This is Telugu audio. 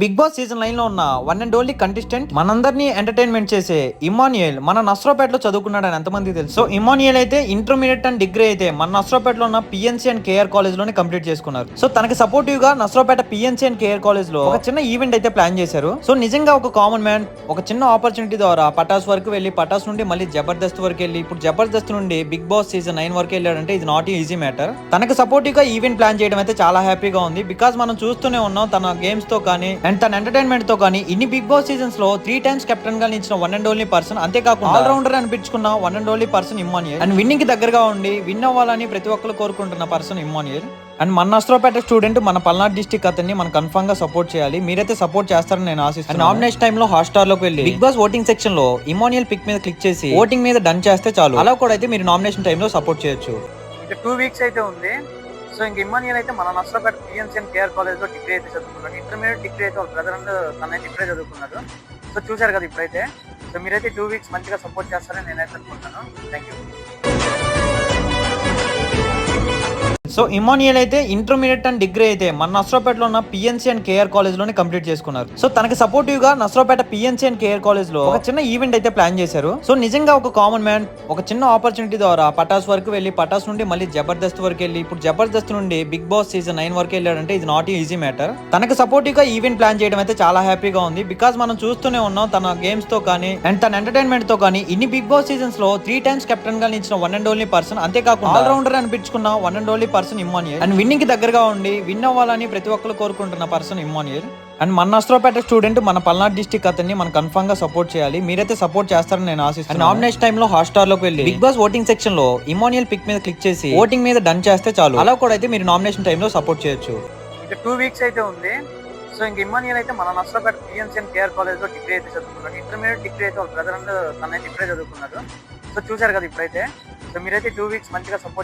బిగ్ బాస్ సీజన్ 9 లో ఉన్న వన్ అండ్ ఓన్లీ కంటెస్టెంట్ మనందరినీ ఎంటర్టైన్మెంట్ చేసే ఇమాన్యుయల్ మన నస్రోపేటలో చదువుకున్నాడని ఎంతమంది తెలుసు. సో ఇమాన్యుయల్ అయితే ఇంటర్మీడియట్ అండ్ డిగ్రీ అయితే మన నస్రోపేటలో ఉన్న పిఎన్సీ అండ్ కేఆర్ కాలేజ్ లోనే కంప్లీట్ చేసుకున్నారు. సో తనకి సపోర్టివ్ గా నస్రోపేట పిఎన్సీ అండ్ కేఆర్ కాలేజ్ లో ఒక చిన్న ఈవెంట్ అయితే ప్లాన్ చేశారు. సో నిజంగా ఒక కామన్ మ్యాన్ ఒక చిన్న ఆపర్చునిటీ ద్వారా పటాస్ వరకు వెళ్ళి పటాస్ నుండి మళ్ళీ జబర్దస్త్ వరకు వెళ్ళి ఇప్పుడు జబర్దస్త్ నుండి బిగ్ బాస్ సీజన్ 9 వరకు వెళ్ళాడంటే ఇది నాట్ ఈజీ మ్యాటర్. తనకు సపోర్టివ్ గా ఈవెంట్ ప్లాన్ చేయడం అయితే చాలా హ్యాపీగా ఉంది. బికాస్ మనం చూస్తూనే ఉన్నాం తన గేమ్స్ తో కానీ అండ్ తన ఎంటర్టైన్మెంట్ తో కానీ ఇన్ని బిగ్ బాస్ సీజన్స్ లో 3 టైమ్స్ కెప్టెన్ గా నిలిచిన వన్ అండ్ ఓన్లీ పర్సన్, అంతేకాకుండా ఆల్ రౌండర్ అనిపించుకున్న one and only person Emmanuel. And winning కి దగ్గరగా ఉండి విన్ అవ్వాలని ప్రతి ఒక్కరు కోరుకుంటున్న పర్సన్ ఇమాన్యుయల్. అండ్ మన నస్రోపేట స్టూడెంట్ మన పల్నాడు డిస్ట్రిక్ట్ అతన్ని మనం కన్ఫర్మ్ గా సపోర్ట్ చేయాలి. మీరైతే సపోర్ట్ చేస్తారని నేను ఆశిస్తున్నాను. నామినేషన్ టైమ్ లో హాట్‌స్టార్ లోకి వెళ్ళి బిగ్ బాస్ ఓటింగ్ సెక్షన్ లో ఇమాన్యుయల్ పిక్ మీద క్లిక్ చేసి ఓటింగ్ మీద డన్ చేస్తే చాలు. అలా కూడా అయితే మీరు నామినేషన్ టైమ్ లో సపోర్ట్ చేయొచ్చు. ఇంకా 2 వీక్స్ అయితే ఉంది. సో ఇంక ఇమాన్యుయల్ అయితే మన నస్రోపేట పిఎన్సీ అండ్ కేఆర్ కాలేజ్ లో డిగ్రీ అయితే చదువుకున్నాడు. ఇంటర్మీడియట్ డిగ్రీ అయితే వాళ్ళ బ్రదర్ అండ్ తనైతే ఇప్పుడే చదువుకున్నాడు. సో చూశారు కదా ఇప్పుడైతే. సో మీరైతే 2 వీక్స్ మంచిగా సపోర్ట్ చేస్తారని నేనైతే అనుకుంటాను. Thank you. సో ఇమాన్యుయల్ అయితే ఇంటర్మీడియట్ అండ్ డిగ్రీ అయితే మన నస్రోపేటలో ఉన్న పిఎన్సీ అండ్ కేఆర్ కాలేజ్ లోనే కంప్లీట్ చేసుకున్నారు. సో తనకి సపోర్టివ్ గా నస్రోపేట పిఎన్సీ అండ్ కేఆర్ కాలేజ్ లో ఒక చిన్న ఈవెంట్ అయితే ప్లాన్ చేశారు. సో నిజంగా ఒక కామన్ మ్యాన్ ఒక చిన్న ఆపర్చునిటీ ద్వారా పటాస్ వరకు వెళ్ళి పటాస్ నుండి మళ్ళీ జబర్దస్త్ వరకు వెళ్ళి ఇప్పుడు జబర్దస్త్ నుండి బిగ్ బాస్ సీజన్ 9 వరకు వెళ్ళాడంటే ఇది నాట్ ఈజీ మ్యాటర్. తనకు సపోర్టివ్ గా ఈవెంట్ ప్లాన్ చేయడం అయితే చాలా హ్యాపీగా ఉంది. బికాస్ మనం చూస్తూనే ఉన్నాం తన గేమ్స్ తో కానీ అండ్ తన ఎంటర్టైన్మెంట్ తో కానీ ఇన్ని బిగ్ బాస్ సీజన్స్ లో 3 టైమ్స్ కెప్టెన్ గా నిలిచిన వన్ అండ్ ఓన్లీ పర్సన్, అంతేకాకుండా ఆల్ రౌండర్ అనిపించుకున్న one and only person Emmanuel. And winning కి దగ్గరగా ఉండి విన్ అవ్వాలని ప్రతి ఒక్కరు కోరుకుంటున్న పర్సన్ ఇమాన్యుయల్. అండ్ మన నస్రోపేట స్టూడెంట్ మన పల్నాడు డిస్ట్రిక్ట్ అతన్ని మనం కన్ఫర్మ్ గా సపోర్ట్ చేయాలి. మీరైతే సపోర్ట్ చేస్తారని నేను ఆశిస్తున్నాను. నామినేషన్ టైమ్ లో హాట్‌స్టార్ లోకి వెళ్ళి బిగ్ బాస్ ఓటింగ్ సెక్షన్ లో ఇమాన్యుయల్ పిక్ మీద క్లిక్ చేసి ఓటింగ్ మీద డన్ చేస్తే చాలు. అలా కూడా అయితే మీరు నామినేషన్ టైమ్ లో సపోర్ట్ చేయొచ్చు. ఇంకా 2 వీక్స్ అయితే ఉంది. సో ఇంక ఇమాన్యుయల్ అయితే మన నస్రోపేట పిఎన్సీ అండ్ కేఆర్ కాలేజ్ లో డిగ్రీ అయితే చదువుకున్నాడు. ఇంటర్మీడియట్ డిగ్రీ అయితే వాళ్ళ బ్రదర్ అండ్ తనైతే ఇప్పుడే చదువుకున్నాడు. సో చూశారు కదా ఇప్పుడైతే. సో మీరైతే 2 వీక్స్ మంచిగా సపోర్ట్